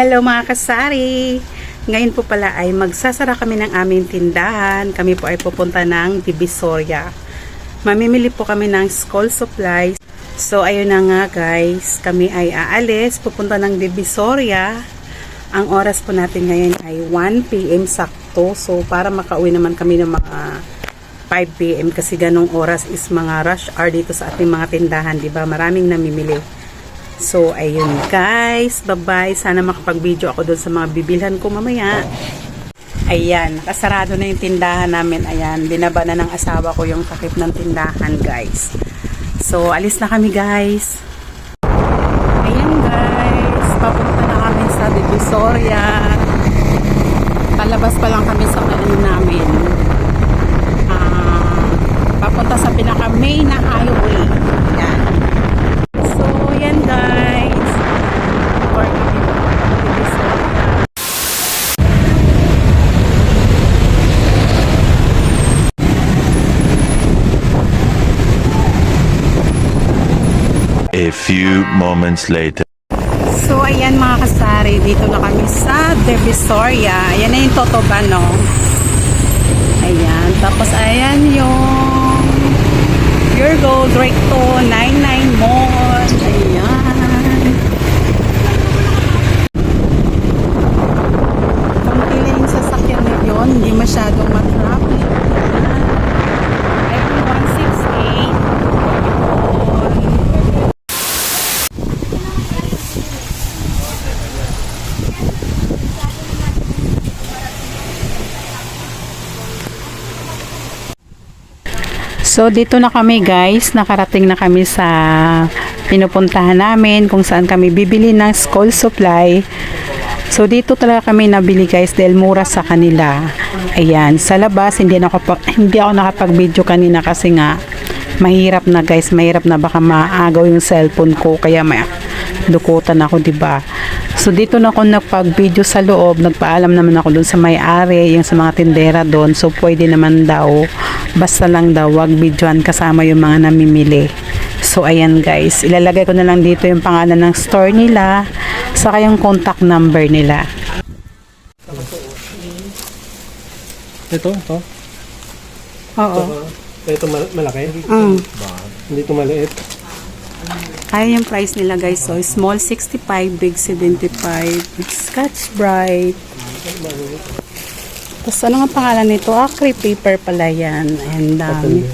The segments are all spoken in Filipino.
Hello mga kasari! Ngayon po pala ay magsasara kami ng aming tindahan. Kami po ay pupunta ng Divisoria. Mamimili po kami ng school supplies. So ayun na nga guys, kami ay aalis, pupunta ng Divisoria. Ang oras po natin ngayon ay 1 PM sakto. So para makauwi naman kami ng mga 5 PM kasi ganong oras is mga rush hour dito sa ating mga tindahan, 'di ba? Maraming namimili. So, ayun guys. Bye-bye. Sana makapag-video ako doon sa mga bibilhan ko mamaya. Ayan. Nakasarado na yung tindahan namin. Ayan. Binaba na ng asawa ko yung takip ng tindahan guys. So, alis na kami guys. Ayan guys. Papunta na kami sa Divisoria. Palabas pa lang kami sa ano namin. Papunta sa pinaka-main na highway. Ayan. So, yan guys. Or A few moments later. So, ayan mga kasari. Dito na kami sa Divisoria. Ayan na yung Totoban, no? Ayan. Tapos, ayan yung Pure Gold Recto 99 Mall. Ayan. Kunti lang yung sasakyan na yun. Hindi masyadong matraffic. Ayan. 168. So, dito na kami guys. Nakarating na kami sa pinupuntahan namin kung saan kami bibili ng school supply. So, dito talaga kami nabili guys dahil mura sa kanila. Ayan. Sa labas, hindi ako nakapag-video kanina kasi nga mahirap na guys. Mahirap na baka maagaw yung cellphone ko. Kaya may dukutan ako, diba? So, dito na ako nagpag-video sa loob. Nagpaalam naman ako dun sa may-ari, yung sa mga tindera doon. So, pwede naman daw. Basta lang daw, wag videoan kasama yung mga namimili. So, ayan guys. Ilalagay ko na lang dito yung pangalan ng store nila, saka yung contact number nila. Ito? Oo. Ito malaki? Hindi ito maliit. Ayan yung price nila guys. So, small 65, big 75, Scotch Brite. Tapos, ano nga pangalan nito? Crepe paper pala yan. Ayan, dami.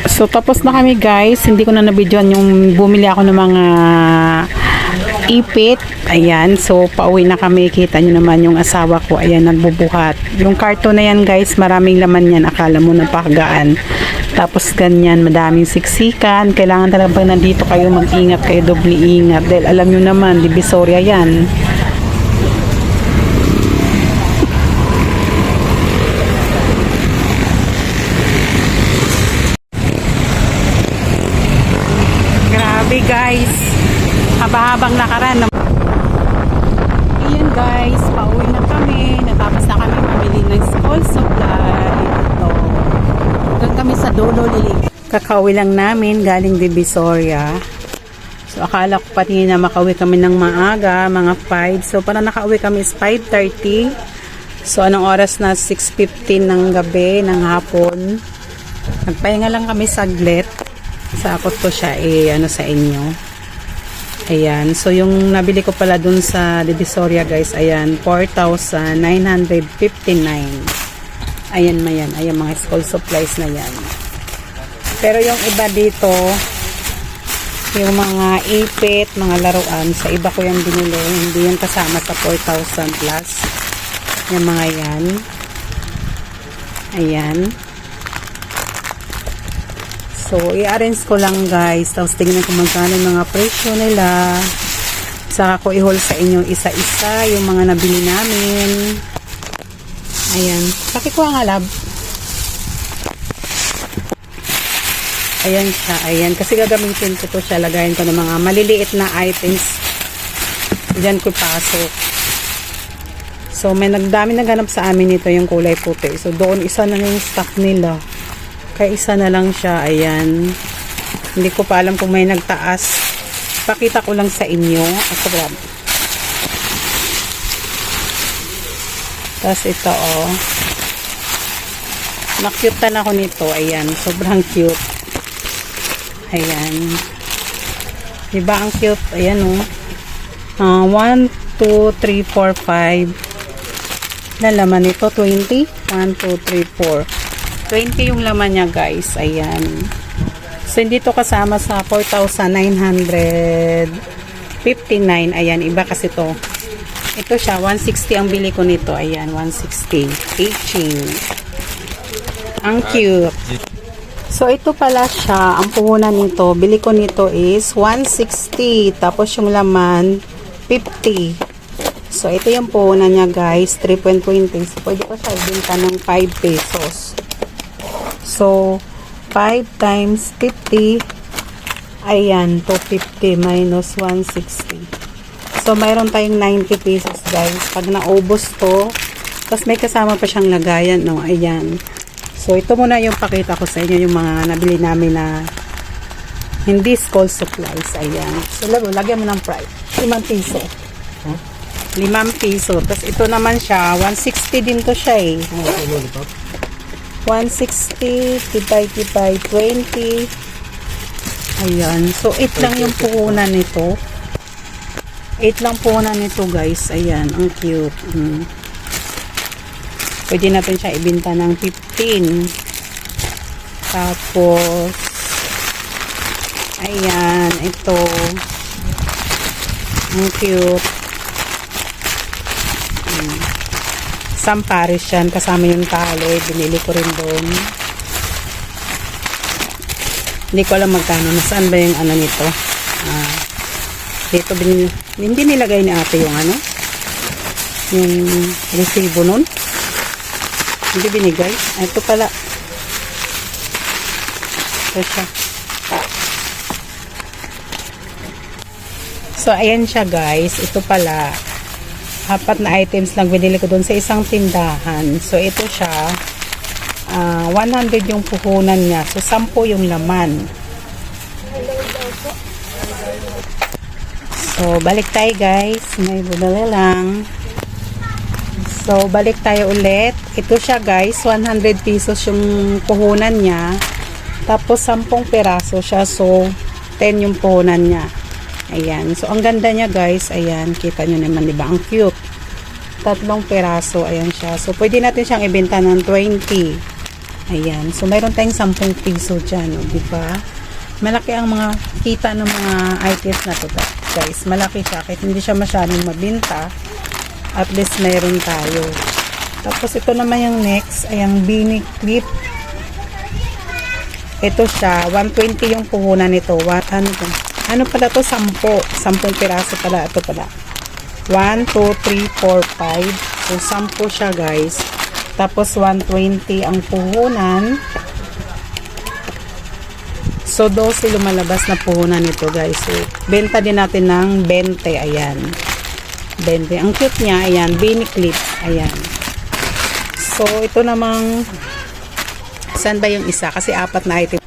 So, tapos na kami guys. Hindi ko na nabidyoan yung bumili ako ng mga ipit. Ayan. So, pauwi na kami. Kita nyo naman yung asawa ko. Ayan, nagbubuhat. Yung karton na yan guys, maraming laman yan. Akala mo napakagaan. Tapos ganyan, madaming siksikan. Kailangan talaga pag nandito kayo, mag-ingat kayo, doble ingat. Dahil alam nyo naman, Divisoria yan. Grabe guys, haba-habang lakaran. Ayan guys, pauwi na kami. Natapos na kami mamili ng school supply. Ito. Doon kami sa dulo lilig. Kakauwi lang namin galing Divisoria. So akala ko pati na makauwi kami ng maaga, mga 5. So para nakauwi kami is 5:30. So anong oras na? 6:15 ng gabi, ng hapon. Nagpahinga lang kami saglit. Sakot ko siya ano sa inyo. Ayan. So yung nabili ko pala dun sa Divisoria guys, ayan, 4,959. Ayan mayan. Ayan mga school supplies na yan. Pero yung iba dito, yung mga ipit, mga laruan, sa iba ko yung binili. Hindi yung kasama sa 4,000 plus. Yung mga yan. Ayan. So, i-arrange ko lang guys. Tapos tingnan ko magkano mga presyo nila. Saka ko i-haul sa inyo isa-isa yung mga nabili namin. Ayan. Pakikuha nga lab. Ayan siya. Ayan. Kasi gagamitin ko to siya. Lagayin ko ng mga maliliit na items. Diyan ko pasok. So, may nagdami naganap sa amin ito yung kulay puti. So, doon isa na yung stock nila. Kaya isa na lang siya. Ayan. Hindi ko pa alam kung may nagtaas. Pakita ko lang sa inyo. Ako, Tapos ito, oh. Nakyutan ako nito. Ayan. Sobrang cute. Ayan. Diba ang cute? Ayan, oh. 1, 2, 3, 4, 5. Na laman nito, 20. 1, 2, 3, 4. 20 yung laman niya, guys. Ayan. So, hindi to kasama sa 4,959. Ayan, iba kasi to. Ito siya, 160 ang bili ko nito. Ayan, 160. Aging. Ang cute. So, ito pala siya. Ang puhunan nito, bili ko nito is 160. Tapos yung laman, 50. So, ito yung puhunan niya, guys. 3.20. So, pwede ko siya ibenta ng 5 pesos. So, 5 times 50. Ayan, 250 minus 160. So, mayroon tayong 90 pesos, guys. Pag naubos to, tapos may kasama pa siyang lagayan, no? Ayan. So, ito muna yung pakita ko sa inyo, yung mga nabili namin na hindi school supplies. Ayan. So, lagyan mo ng price. 5 piso. 5 piso. Tapos, ito naman siya, 160 din to siya eh. 160 divided by 20. Ayan. So, 8 lang yung puhunan nito. 8 lang puhunan nito, guys. Ayan. Ang cute. Pwede natin siya ibenta ng 15. Tapos, ayan, ito. Ang cute. Samparis yan. Kasama yung tali. Binili ko rin doon. Hindi ko alam magkano. Nasaan ba yung ano nito? Dito, hindi nilagay ni ate yung ano? Yung resibo nun. Hindi binigay. Ito pala. Ito siya. So, ayan siya, guys. Ito pala. 4 na items lang binili ko doon sa isang tindahan. So, ito siya. 100 yung puhunan niya. So, 10 yung laman. So, balik tayo, guys. May bubali lang. So, balik tayo ulit. Ito siya, guys. 100 pesos yung puhunan niya. Tapos, 10 peraso siya. So, 10 yung puhunan niya. Ayan. So, ang ganda niya, guys. Ayan. Kita nyo naman, diba? Ang cute. 3 peraso. Ayan siya. So, pwede natin siyang ibenta ng 20. Ayan. So, mayroon tayong 10 piso dyan. Diba? Malaki ang mga kita ng mga items na to, guys. Malaki siya. Kahit hindi siya masyadong mabinta. At least mayroon tayo. Tapos ito naman yung next. Ayang beanie clip. Ito siya. 120 yung puhunan nito. Ano pala to? 10. 10 piraso pala. Ito pala. 1, 2, 3, 4, 5. So 10 siya, guys. Tapos 120 ang puhunan. So 12 lumalabas na puhunan nito, guys. So benta din natin ng 20. Ayan. 20. Ang cute niya, ayan, beanie clip, ayan. So, ito namang, saan ba yung isa? Kasi 4 na item.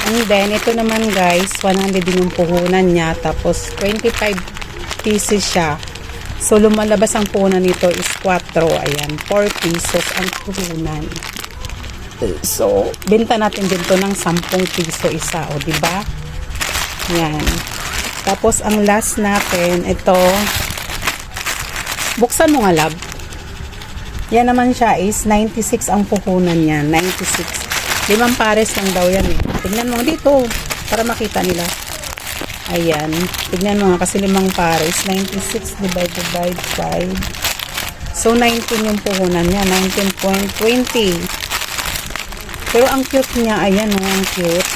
And then, ito naman, guys, 100 din yung puhunan niya, tapos 25 pieces siya. So, lumalabas ang puhunan nito is 4, ayan, 4 pieces ang puhunan. So, benta natin din to ng 10 piso isa, o, diba? Ayan. Tapos, ang last natin, ito, buksan mo nga, love. Yan naman siya is 96 ang puhunan niya. 96. 5 pares lang daw yan eh. Tignan mo dito para makita nila. Ayan. Tignan mo nga kasi 5 pares. 96 divided by 5. So, 19 yung puhunan niya. 19.20. Pero ang cute niya. Ayan o. Ang cute.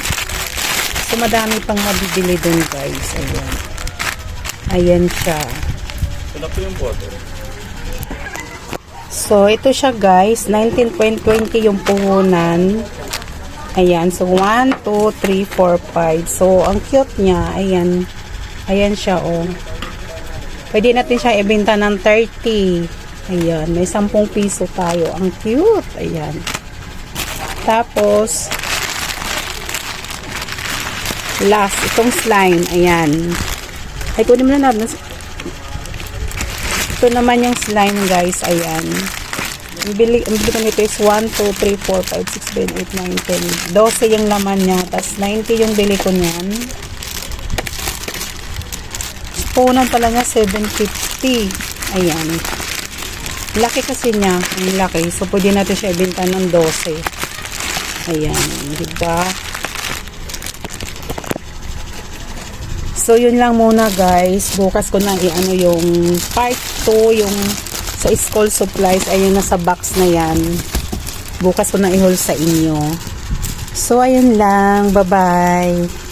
So, madami pang mabibili dun, guys. Ayan. Ayan siya. Ito po yung photo. So, ito siya, guys. 19.20 yung puhunan. Ayan. So, 1, 2, 3, 4, 5. So, ang cute niya. Ayan. Ayan siya, oh. Pwede natin siya ibenta ng 30. Ayan. May 10 piso tayo. Ang cute. Ayan. Tapos, last, itong slime. Ayan. Ay, kunin mo na natin. Ito naman yung slime, guys. Ayan. Ang bili ko nito is 1, 2, 3, 4, 5, 6, 7, 8, 9, 10. 12 yung laman niya. Tapos 90 yung bili ko niyan. Punan pala niya 750. Ayan. Laki kasi niya. Ang laki. So, pwede natin siya ibenta ng 12. Ayan. Diba? So, yun lang muna guys. Bukas ko na i-ano yung part 2, yung sa school supplies. Ayun, nasa box na yan. Bukas ko na i-haul sa inyo. So, ayun lang. Bye-bye.